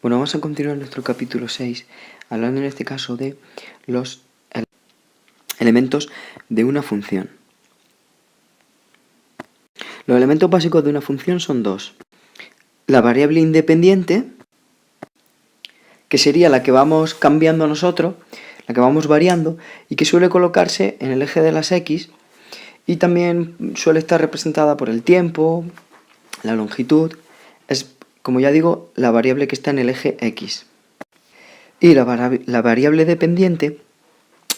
Bueno, vamos a continuar nuestro capítulo 6, hablando en este caso de los elementos de una función. Los elementos básicos de una función son dos. La variable independiente, que sería la que vamos cambiando nosotros, la que vamos variando, y que suele colocarse en el eje de las X, y también suele estar representada por el tiempo, la longitud. Es, como ya digo, la variable que está en el eje X. Y la variable dependiente,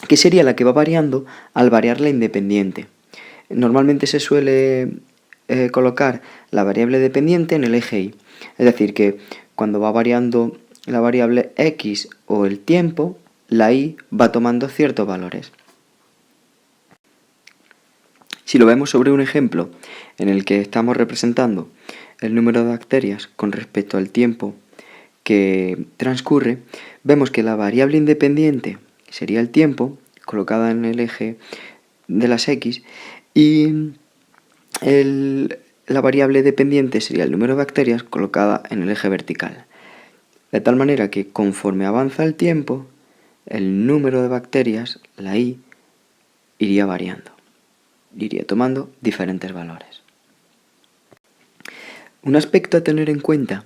que sería la que va variando al variar la independiente. Normalmente se suele colocar la variable dependiente en el eje Y. Es decir, que cuando va variando la variable X o el tiempo, la Y va tomando ciertos valores. Si lo vemos sobre un ejemplo en el que estamos representando el número de bacterias con respecto al tiempo que transcurre, vemos que la variable independiente sería el tiempo, colocada en el eje de las X, y la variable dependiente sería el número de bacterias, colocada en el eje vertical. De tal manera que conforme avanza el tiempo, el número de bacterias, la Y, iría variando, iría tomando diferentes valores. Un aspecto a tener en cuenta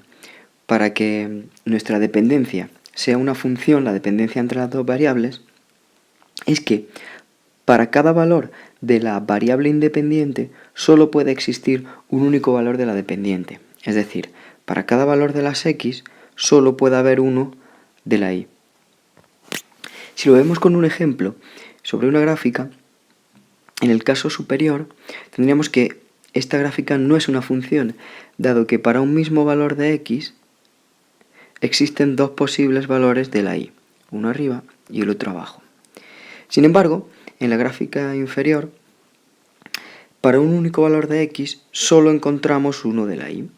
para que nuestra dependencia sea una función, la dependencia entre las dos variables, es que para cada valor de la variable independiente solo puede existir un único valor de la dependiente. Es decir, para cada valor de las X solo puede haber uno de la Y. Si lo vemos con un ejemplo sobre una gráfica, en el caso superior tendríamos que esta gráfica no es una función, dado que para un mismo valor de X existen dos posibles valores de la Y, uno arriba y el otro abajo. Sin embargo, en la gráfica inferior, para un único valor de X solo encontramos uno de la Y.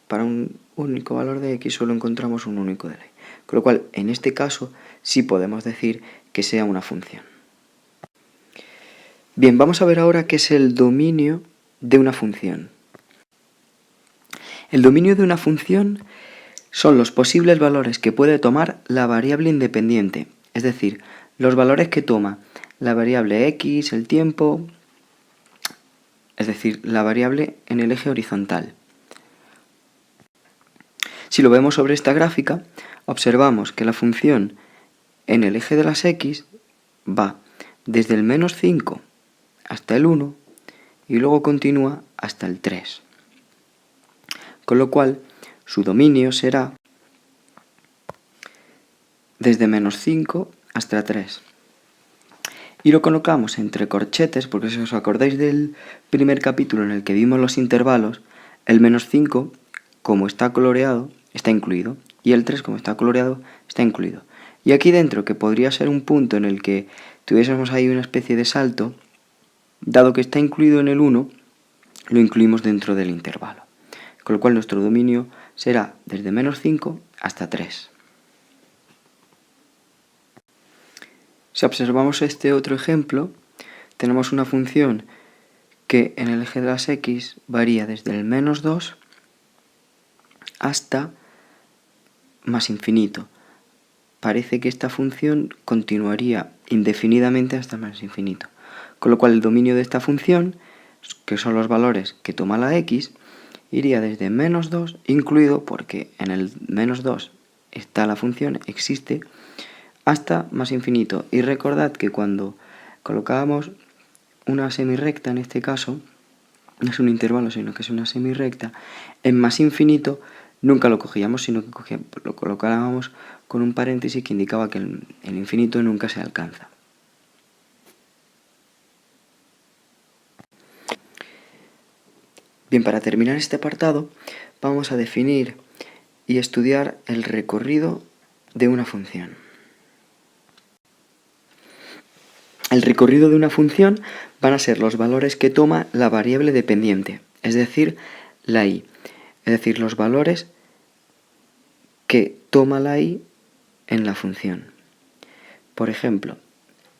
Para un único valor de X solo encontramos un único de la Y. Con lo cual, en este caso, sí podemos decir que sea una función. Bien, vamos a ver ahora qué es el dominio de una función. El dominio de una función son los posibles valores que puede tomar la variable independiente, es decir, los valores que toma la variable X, el tiempo, es decir, la variable en el eje horizontal. Si lo vemos sobre esta gráfica, observamos que la función en el eje de las X va desde el -5 hasta el 1 y luego continúa hasta el 3. Con lo cual, su dominio será desde -5 hasta 3. Y lo colocamos entre corchetes, porque si os acordáis del primer capítulo en el que vimos los intervalos, el -5, como está coloreado, está incluido, y el 3, como está coloreado, está incluido. Y aquí dentro, que podría ser un punto en el que tuviésemos ahí una especie de salto, dado que está incluido en el 1, lo incluimos dentro del intervalo. Con lo cual nuestro dominio será desde -5 hasta 3. Si observamos este otro ejemplo, tenemos una función que en el eje de las X varía desde el -2 hasta más infinito. Parece que esta función continuaría indefinidamente hasta más infinito. Con lo cual el dominio de esta función, que son los valores que toma la X, iría desde -2, incluido porque en el -2 está la función, existe, hasta más infinito. Y recordad que cuando colocábamos una semirrecta, en este caso, no es un intervalo, sino que es una semirrecta, en más infinito nunca lo cogíamos, sino que lo colocábamos con un paréntesis que indicaba que el infinito nunca se alcanza. Bien, para terminar este apartado, vamos a definir y estudiar el recorrido de una función. El recorrido de una función van a ser los valores que toma la variable dependiente, es decir, la Y. Es decir, los valores que toma la Y en la función. Por ejemplo,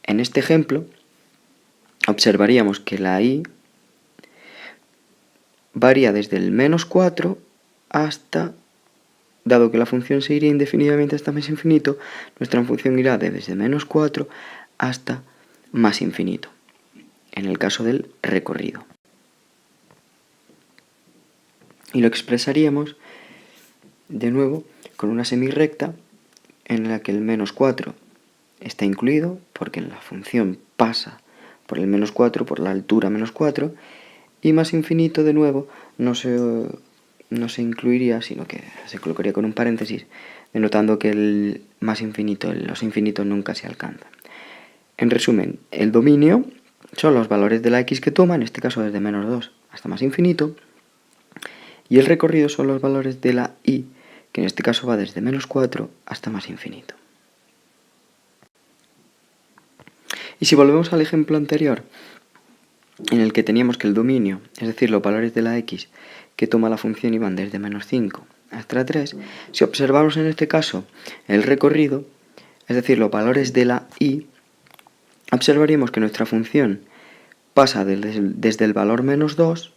en este ejemplo, observaríamos que la Y varía desde el -4 hasta dado que la función se iría indefinidamente hasta más infinito, nuestra función irá desde menos 4 hasta más infinito, en el caso del recorrido. Y lo expresaríamos de nuevo con una semirrecta en la que el menos 4 está incluido, porque la función pasa por el menos 4, por la altura menos 4, y más infinito de nuevo no se incluiría, sino que se colocaría con un paréntesis, denotando que el más infinito, los infinitos nunca se alcanzan. En resumen, el dominio son los valores de la x que toma, en este caso desde menos 2 hasta más infinito, y el recorrido son los valores de la y, que en este caso va desde menos 4 hasta más infinito. Y si volvemos al ejemplo anterior, en el que teníamos que el dominio, es decir, los valores de la x que toma la función iban desde menos 5 hasta 3, si observamos en este caso el recorrido, es decir, los valores de la y, observaríamos que nuestra función pasa desde el valor menos 2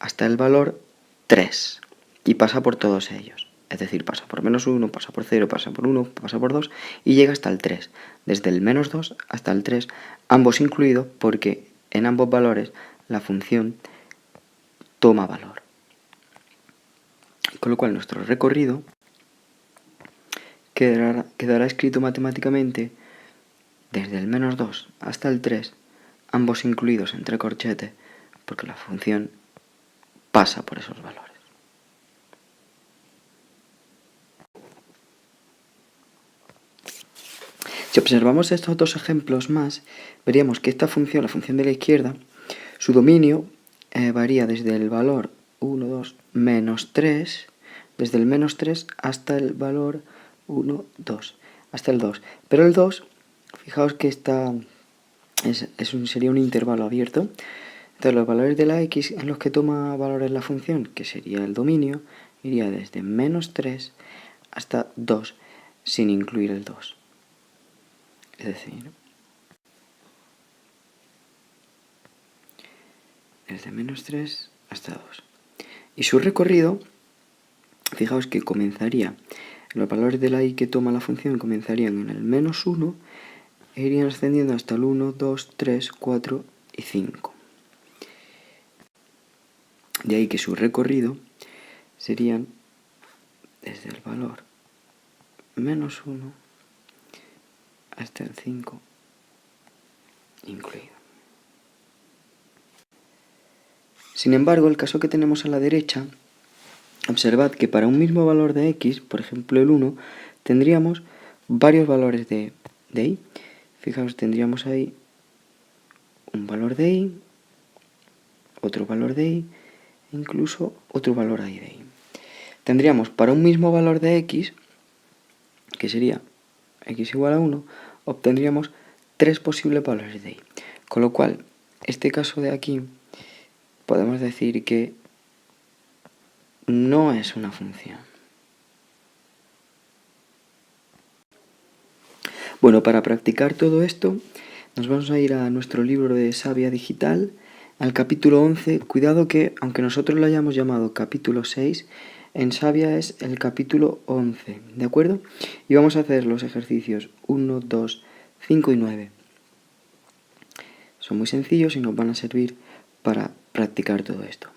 hasta el valor 3 y pasa por todos ellos. Es decir, pasa por menos 1, pasa por 0, pasa por 1, pasa por 2 y llega hasta el 3. Desde el menos 2 hasta el 3, ambos incluidos porque en ambos valores la función toma valor. Con lo cual nuestro recorrido quedará escrito matemáticamente desde el menos 2 hasta el 3, ambos incluidos entre corchetes, porque la función pasa por esos valores. Si observamos estos dos ejemplos más, veríamos que esta función, la función de la izquierda, su dominio varía desde el valor 1, 2, menos 3, desde el menos 3 hasta el valor 1, 2, hasta el 2. Pero el 2, fijaos que sería un intervalo abierto. Entonces los valores de la x en los que toma valores la función, que sería el dominio, iría desde menos 3 hasta 2, sin incluir el 2. Es decir, desde menos 3 hasta 2. Y su recorrido, fijaos que los valores de la y que toma la función comenzarían en el menos 1 e irían ascendiendo hasta el 1, 2, 3, 4 y 5. De ahí que su recorrido serían desde el valor menos 1 hasta el 5 incluido. Sin embargo, el caso que tenemos a la derecha, observad que para un mismo valor de x, por ejemplo el 1, tendríamos varios valores de y. Fijaos, tendríamos ahí un valor de y, otro valor de y, incluso otro valor ahí de y. Tendríamos para un mismo valor de x, que sería x igual a 1, obtendríamos 3 posibles valores de y. Con lo cual, este caso de aquí, podemos decir que no es una función. Bueno, para practicar todo esto, nos vamos a ir a nuestro libro de Savia Digital, al capítulo 11. Cuidado que, aunque nosotros lo hayamos llamado capítulo 6, en Savia es el capítulo 11, ¿de acuerdo? Y vamos a hacer los ejercicios 1, 2, 5 y 9. Son muy sencillos y nos van a servir para practicar todo esto.